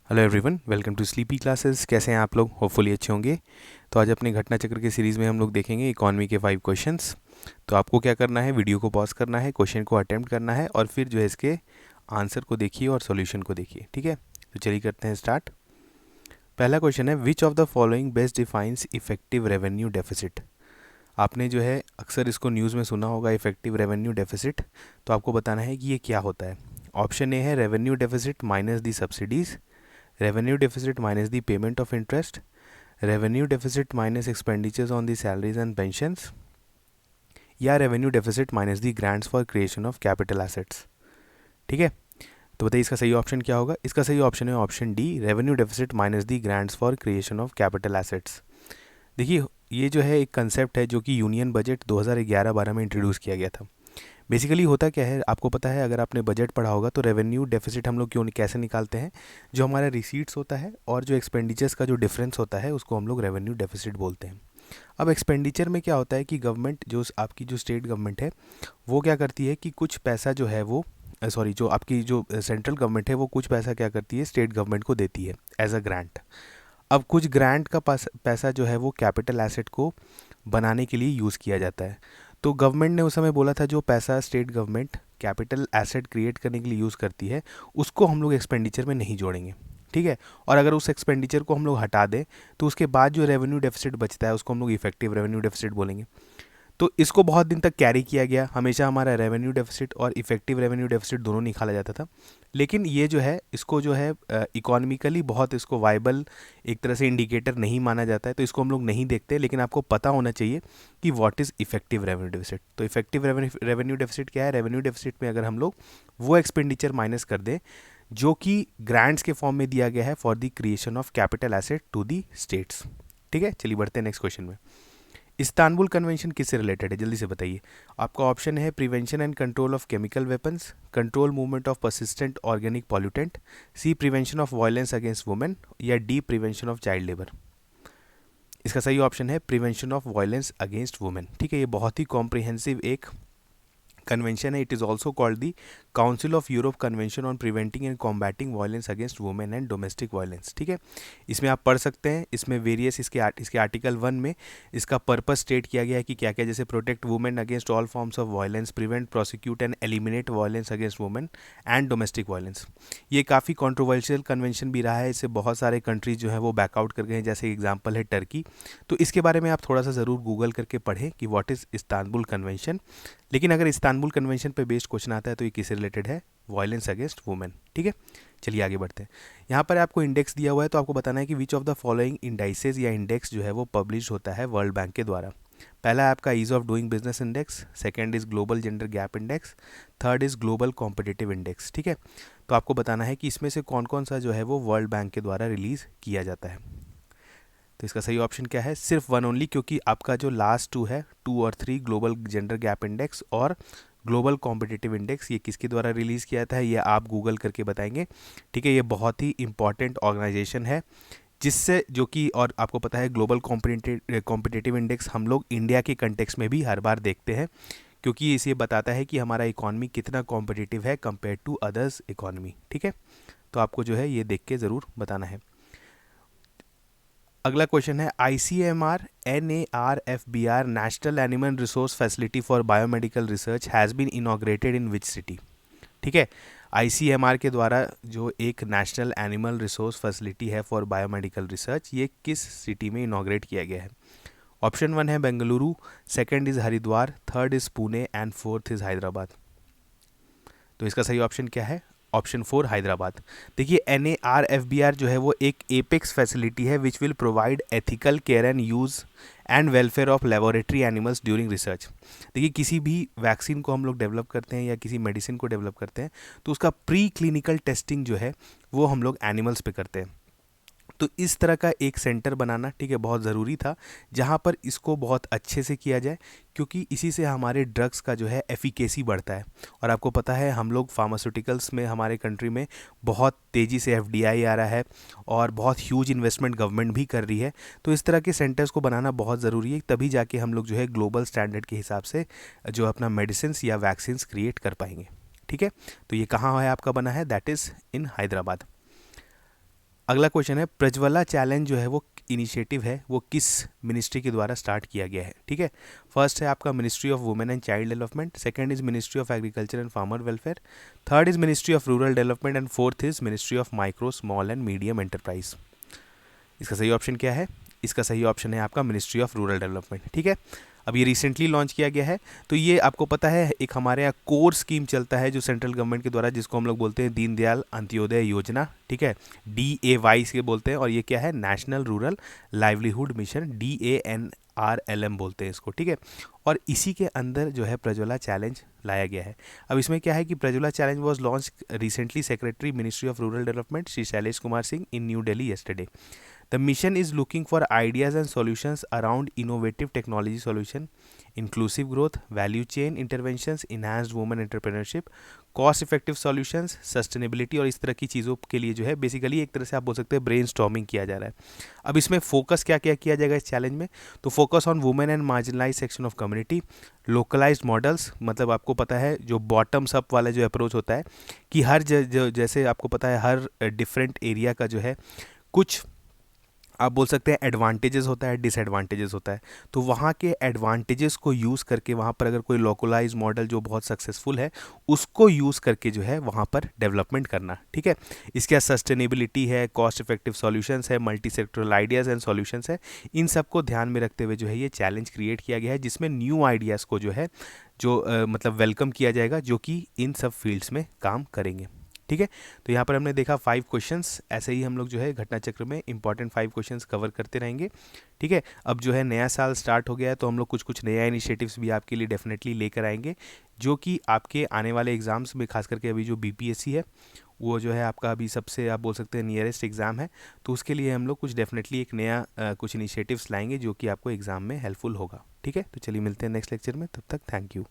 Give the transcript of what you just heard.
Hello everyone, welcome to sleepy classes. कैसे हैं आप लोग? होपफुली अच्छे होंगे। तो आज अपने घटना चक्र के सीरीज़ में हम लोग देखेंगे इकॉनमी के 5 क्वेश्चंस। तो आपको क्या करना है, वीडियो को पॉज करना है, क्वेश्चन को अटेम्प्ट करना है और फिर जो है इसके आंसर को देखिए और सॉल्यूशन को देखिए। ठीक है, तो चलिए करते हैं स्टार्ट। पहला क्वेश्चन है, which of the following best defines effective revenue deficit. आपने जो है अक्सर इसको न्यूज़ में सुना होगा, इफेक्टिव रेवेन्यू डेफिसिट। तो आपको बताना है कि ये क्या होता है। ऑप्शन ए है revenue deficit minus the subsidies, revenue deficit minus the payment of interest, revenue deficit minus expenditures on the salaries and pensions, या revenue deficit minus the grants for creation of capital assets. ठीक है, तो बताइए इसका सही option क्या होगा। इसका सही ऑप्शन है option D, revenue deficit minus the grants for creation of capital assets. देखिए, ये जो है एक कंसेप्ट है जो कि यूनियन बजट 2011-12 में इंट्रोड्यूस किया गया था। बेसिकली होता क्या है, आपको पता है, अगर आपने बजट पढ़ा होगा तो रेवेन्यू डेफिसिट हम लोग क्यों कैसे निकालते हैं। जो हमारा रिसीट्स होता है और जो एक्सपेंडिचर्स का जो डिफरेंस होता है उसको हम लोग रेवेन्यू डेफिसिट बोलते हैं। अब एक्सपेंडिचर में क्या होता है कि गवर्नमेंट, जो आपकी जो स्टेट गवर्नमेंट है, वो क्या करती है कि कुछ पैसा जो है वो सॉरी, जो आपकी जो सेंट्रल गवर्नमेंट है वो कुछ पैसा क्या करती है, स्टेट गवर्नमेंट को देती है एज अ ग्रांट। अब कुछ ग्रांट का पैसा जो है वो कैपिटल एसेट को बनाने के लिए यूज़ किया जाता है। तो गवर्नमेंट ने उस समय बोला था जो पैसा state government capital asset create करने के लिए यूज़ करती है उसको हम लोग एक्सपेंडिचर में नहीं जोड़ेंगे। ठीक है, और अगर उस एक्सपेंडिचर को हम लोग हटा दें तो उसके बाद जो रेवेन्यू डेफिसिट बचता है उसको हम लोग इफेक्टिव रेवेन्यू डेफिसिट बोलेंगे। तो इसको बहुत दिन तक कैरी किया गया, हमेशा हमारा रेवेन्यू डेफिसिट और इफेक्टिव रेवेन्यू डेफिसिट दोनों निकाला जाता था। लेकिन ये जो है इसको जो है इकोनॉमिकली बहुत इसको वाइबल एक तरह से इंडिकेटर नहीं माना जाता है, तो इसको हम लोग नहीं देखते। लेकिन आपको पता होना चाहिए कि what is effective revenue deficit. तो इफेक्टिव रेवेन्यू डेफिसिट क्या है? रेवेन्यू डेफिसिट में अगर हम लोग वो एक्सपेंडिचर माइनस कर दें जो कि ग्रांट्स के फॉर्म में दिया गया है for the creation of capital asset to the states. ठीक है, चलिए बढ़ते हैं नेक्स्ट क्वेश्चन में। इस्तानबुल कन्वेंशन किससे रिलेटेड है, जल्दी से बताइए। आपका ऑप्शन है prevention and control of chemical weapons, control movement of persistent organic pollutant, C prevention of violence against women, या D prevention of child labour. इसका सही ऑप्शन है prevention of violence against women. ठीक है, ये बहुत ही कॉम्प्रिहेंसिव एक कन्वेंशन है। It is also called the Council of Europe convention on preventing and combating violence against women and domestic violence. ठीक है, इसमें आप पढ़ सकते हैं, इसमें वेरियस इसके आर्टिकल 1 में इसका पर्पस स्टेट किया गया है कि क्या क्या, जैसे protect women against all forms of violence, prevent, prosecute and eliminate violence against women and domestic violence. ये काफ़ी कॉन्ट्रोवर्शियल कन्वेंशन भी रहा है, इससे बहुत सारे कंट्रीज जो है वो बैकआउट कर गए हैं, जैसे एग्जाम्पल है टर्की। तो इसके बारे में आप थोड़ा सा ज़रूर गूगल करके पढ़ें कि व्हाट इज़ इस्तानबुल कन्वेंशन। लेकिन अगर इस्तानबुल कन्वेंशन पे बेस्ड क्वेश्चन आता है तो ये किससे रिलेटेड है? Violence against women. ठीक है, चलिए आगे बढ़ते हैं। यहाँ पर आपको इंडेक्स दिया हुआ है, तो आपको बताना है कि which of the following indices या इंडेक्स जो है वो पब्लिश होता है वर्ल्ड बैंक के द्वारा। पहला है आपका ease of doing business index, second is global gender gap index, third is global competitive index. ठीक है, तो आपको बताना है कि इसमें से कौन कौन सा जो है वो वर्ल्ड बैंक के द्वारा रिलीज किया जाता है। तो इसका सही ऑप्शन क्या है? सिर्फ वन ओनली, क्योंकि आपका जो लास्ट टू है, 2 और 3, ग्लोबल जेंडर गैप इंडेक्स और ग्लोबल कॉम्पिटिटिव इंडेक्स, ये किसके द्वारा रिलीज़ किया था ये आप गूगल करके बताएंगे। ठीक है, ये बहुत ही इंपॉर्टेंट ऑर्गेनाइजेशन है जिससे, जो कि, और आपको पता है ग्लोबल कॉम्पिटिटिव इंडेक्स हम लोग इंडिया के कंटेक्स में भी हर बार देखते हैं, क्योंकि इसे बताता है कि हमारा इकॉनमी कितना कॉम्पिटिटिव है कंपेयर टू अदर्स इकॉनमी। ठीक है, तो आपको जो है ये देख के ज़रूर बताना है। अगला क्वेश्चन है, ICMR NARFBR national animal resource facility for biomedical research has been inaugurated in which city. ठीक है, ICMR के द्वारा जो एक नेशनल एनिमल रिसोर्स फैसिलिटी है फॉर बायोमेडिकल रिसर्च, ये किस सिटी में इनॉग्रेट किया गया है? ऑप्शन 1 है Bengaluru, second is Haridwar, third is Pune and fourth is Hyderabad. तो इसका सही ऑप्शन क्या है? ऑप्शन 4 हैदराबाद। देखिए, NARFBR जो है वो एक एपेक्स फैसिलिटी है which will provide ethical care and use and welfare of laboratory animals during research. देखिए, किसी भी वैक्सीन को हम लोग डेवलप करते हैं या किसी मेडिसिन को डेवलप करते हैं तो उसका प्री क्लिनिकल टेस्टिंग जो है वो हम लोग एनिमल्स पे करते हैं। तो इस तरह का एक सेंटर बनाना, ठीक है, बहुत ज़रूरी था जहाँ पर इसको बहुत अच्छे से किया जाए, क्योंकि इसी से हमारे ड्रग्स का जो है एफिकेसी बढ़ता है। और आपको पता है हम लोग फार्मास्यूटिकल्स में हमारे कंट्री में बहुत तेज़ी से FDI आ रहा है और बहुत ह्यूज इन्वेस्टमेंट गवर्नमेंट भी कर रही है। तो इस तरह के सेंटर्स को बनाना बहुत ज़रूरी है, तभी जाके हम लोग जो है ग्लोबल स्टैंडर्ड के हिसाब से जो अपना मेडिसिन या वैक्सीन्स क्रिएट कर पाएंगे। ठीक है, तो ये कहाँ है आपका बना है? That is in Hyderabad. अगला क्वेश्चन है, प्रज्वला चैलेंज जो है वो इनिशिएटिव है वो किस मिनिस्ट्री के द्वारा स्टार्ट किया गया है? ठीक है, फर्स्ट है आपका ministry of women and child development, second is ministry of agriculture and farmer welfare, third is ministry of rural development and fourth is ministry of micro small and medium enterprise. इसका सही option क्या है? इसका सही option है आपका ministry of rural development. ठीक है, अब ये रिसेंटली लॉन्च किया गया है। तो ये आपको पता है एक हमारे यहाँ कोर स्कीम चलता है जो सेंट्रल गवर्नमेंट के द्वारा, जिसको हम लोग बोलते हैं दीनदयाल अंत्योदय योजना। ठीक है, DAY से बोलते हैं, और ये क्या है? National rural livelihood mission, DANRLM बोलते हैं इसको। ठीक है, और इसी के अंदर जो है प्रज्वला चैलेंज लाया गया है। अब इसमें क्या है कि Prajwala challenge was launch recently secretary ministry of rural development Shri Shailesh Kumar Singh in new Delhi yesterday. The mission is looking for ideas and solutions around innovative technology solution, inclusive growth, value chain interventions, enhanced women entrepreneurship, cost effective solutions, sustainability और इस तरह की चीज़ों के लिए जो है basically एक तरह से आप बोल सकते हैं ब्रेनस्टॉर्मिंग किया जा रहा है। अब इसमें फोकस क्या क्या किया जाएगा इस चैलेंज में? तो focus on women and marginalise section of community, localised models, मतलब आपको पता है जो बॉटम्स अप वाला जो अप्रोच होता है कि हर जैसे आपको पता है हर डिफरेंट एरिया का जो है कुछ आप बोल सकते हैं एडवांटेजेस होता है, डिसएडवांटेजेस होता है। तो वहाँ के एडवांटेजेस को यूज़ करके वहाँ पर अगर कोई लोकलाइज मॉडल जो बहुत सक्सेसफुल है उसको यूज़ करके जो है वहाँ पर डेवलपमेंट करना। ठीक है, इसके सस्टेनेबिलिटी है, कॉस्ट इफेक्टिव सॉल्यूशंस है, multi sectoral ideas and solutions है। इन सबको ध्यान में रखते हुए जो है ये चैलेंज क्रिएट किया गया है, जिसमें न्यू आइडियाज़ को जो है मतलब वेलकम किया जाएगा, जो कि इन सब फील्ड्स में काम करेंगे। ठीक है, तो यहाँ पर हमने देखा 5 क्वेश्चंस। ऐसे ही हम लोग जो है घटना चक्र में इंपॉर्टेंट 5 क्वेश्चंस कवर करते रहेंगे। ठीक है, अब जो है नया साल स्टार्ट हो गया है तो हम लोग कुछ कुछ नया इनिशिएटिव्स भी आपके लिए डेफिनेटली लेकर आएंगे, जो कि आपके आने वाले एग्जाम्स में, खास करके अभी जो BPSC है वो जो है आपका अभी सबसे आप बोल सकते हैं नियरेस्ट एग्ज़ाम है, तो उसके लिए हम लोग कुछ डेफिनेटली एक नया कुछ इनिशिएटिव्स लाएंगे जो कि आपको एग्ज़ाम में हेल्पफुल होगा। ठीक है, तो चलिए मिलते हैं नेक्स्ट लेक्चर में, तब तक थैंक यू।